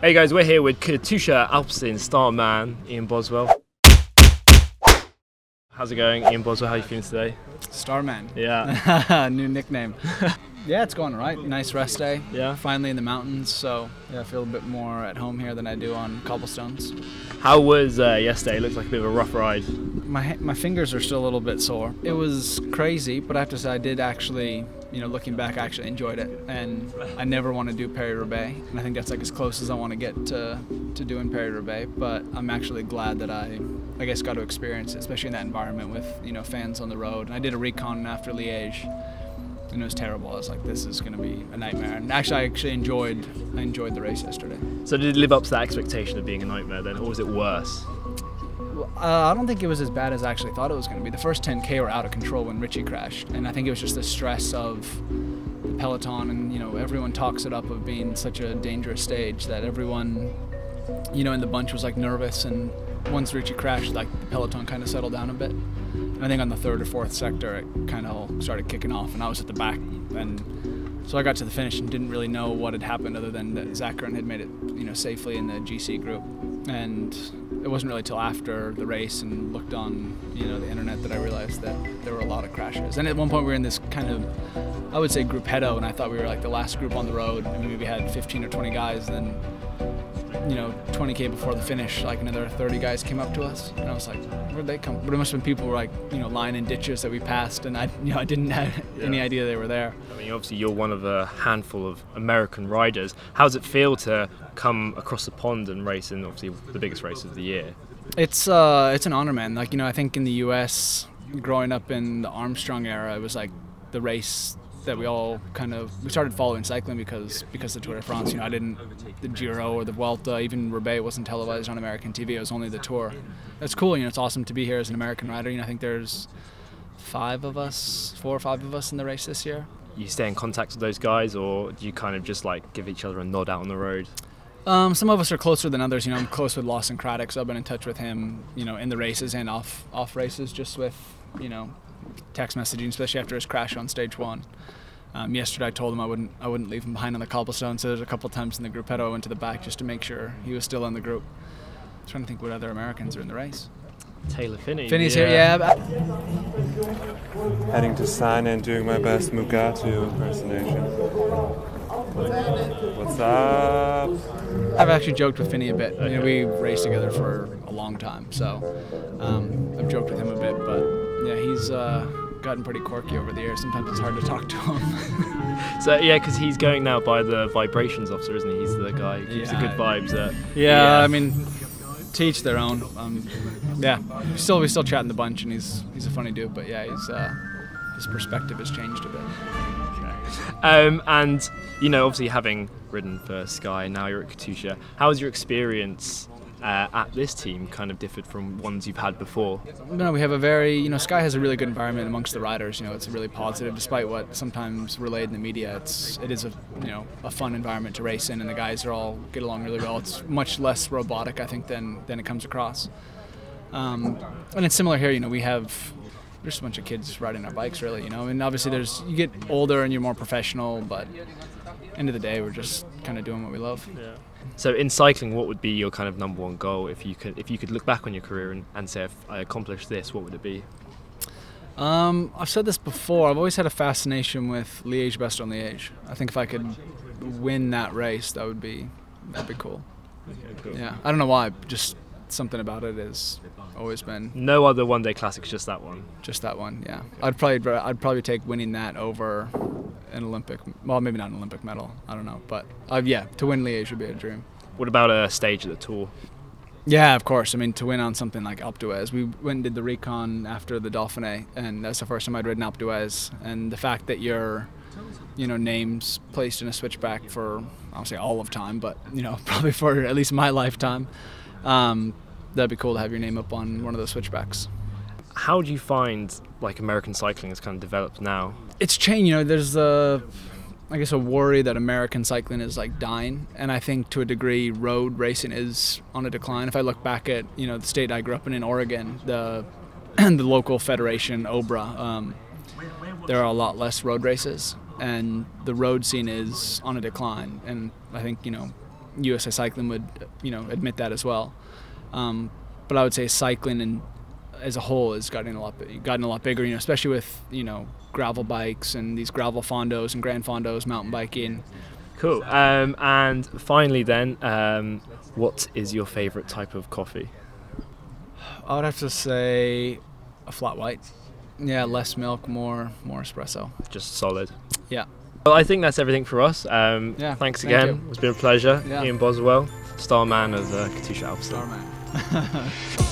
Hey guys, we're here with Katusha-Alpecin star man Ian Boswell. How's it going, Ian Boswell? How are you feeling today? Starman. Yeah. New nickname. Yeah, it's going all right. Nice rest day. Yeah. Finally in the mountains, so yeah, I feel a bit more at home here than I do on cobblestones. How was yesterday? It looked like a bit of a rough ride. My fingers are still a little bit sore. It was crazy, but I have to say I did actually, looking back, I actually enjoyed it. And I never want to do Paris-Roubaix, and I think that's like as close as I want to get to doing Paris-Roubaix. But I'm actually glad that I guess got to experience it, especially in that environment with fans on the road. And I did a recon after Liège, and it was terrible. I was like, this is going to be a nightmare. And actually, I enjoyed the race yesterday. So did it live up to that expectation of being a nightmare then, or was it worse? I don't think it was as bad as I actually thought it was going to be. The first 10K were out of control when Richie crashed, and I think it was just the stress of the peloton, and everyone talks it up of being such a dangerous stage that everyone, in the bunch was like nervous, and once Richie crashed, like the peloton kind of settled down a bit. And I think on the third or fourth sector, it kind of all started kicking off, and I was at the back, and so I got to the finish and didn't really know what had happened other than that Zakarin had made it, safely in the GC group, and it wasn't really till after the race and looked on, the internet that I realized that there were a lot of crashes. And at one point we were in this kind of, I would say, gruppetto, and I thought we were like the last group on the road. I mean, we had 15 or 20 guys, and then 20K before the finish, like another 30 guys came up to us, and I was like, where'd they come? But it must have been people who were like, lying in ditches that we passed, and I didn't have any idea they were there. I mean, obviously you're one of a handful of American riders. How does it feel to come across the pond and race in obviously the biggest race of the year? It's an honor, man. Like, I think in the US, growing up in the Armstrong era, it was like the race that we all we started following cycling because the Tour de France. The Giro or the Vuelta, even Roubaix wasn't televised on American TV. It was only the Tour. That's cool. It's awesome to be here as an American rider. I think there's 4 or 5 of us in the race this year. You stay in contact with those guys, or do you kind of just like give each other a nod out on the road? Some of us are closer than others. I'm close with Lawson Craddock, so I've been in touch with him, in the races and off races, just with, text messaging, especially after his crash on stage 1. Yesterday I told him I wouldn't leave him behind on the cobblestone, so there's a couple times in the gruppetto I went to the back just to make sure he was still in the group. I'm trying to think what other Americans are in the race. Taylor Phinney. Phinney's here, yeah. Heading to Sana and doing my best Mugatu impersonation. What's up? I've actually joked with Phinney a bit. We raced together for a long time, so I've joked with him a bit, but yeah, he's gotten pretty quirky over the years. Sometimes it's hard to talk to him. So yeah, because he's going now by the vibrations officer, isn't he? He's the guy who keeps the good vibes. Yeah, I mean, to each their own. Yeah, we still chat in the bunch, and he's a funny dude. But yeah, his perspective has changed a bit. And obviously having ridden for Sky, now you're at Katusha. How has your experience at this team kind of differed from ones you've had before? No, we have a very, Sky has a really good environment amongst the riders. It's really positive, despite what sometimes relayed in the media. It is a fun environment to race in, and the guys all get along really well. It's much less robotic, I think, than it comes across. And it's similar here. We have just a bunch of kids riding our bikes, really. And obviously you get older and you're more professional, but end of the day, we're just kind of doing what we love. Yeah. So in cycling, what would be your kind of #1 goal if you could look back on your career and say, if I accomplished this, what would it be? I've said this before. I've always had a fascination with Liège-Bastogne-Liège. I think if I could win that race, that'd be cool. Okay, cool. Yeah, I don't know why. Just something about it has always been. No other one-day classics, just that one. Just that one, yeah. I'd probably take winning that over an Olympic. Well, maybe not an Olympic medal. I don't know, but yeah, to win Liège would be a dream. What about a stage at the Tour? Yeah, of course. I mean, to win on something like Alpe d'Huez. We went and did the recon after the Dauphiné, and that's the first time I'd ridden Alpe d'Huez. And the fact that your, name's placed in a switchback for, I'll say all of time, but probably for at least my lifetime, that'd be cool to have your name up on one of those switchbacks. How do you find American cycling has kind of developed now? It's changed. There's I guess a worry that American cycling is dying, and I think to a degree road racing is on a decline. If I look back at the state I grew up in Oregon, the local federation OBRA, there are a lot less road races, and the road scene is on a decline. And I think USA Cycling would, admit that as well. But I would say cycling as a whole has gotten a lot bigger, especially with, gravel bikes and these gravel fondos and grand fondos, mountain biking. Cool. And finally then, what is your favourite type of coffee? I would have to say a flat white. Yeah, less milk, more espresso. Just solid. Yeah. Well, I think that's everything for us. Thanks again. It's been a pleasure. Yeah. Ian Boswell, star man of Katusha-Alpecin. Star man.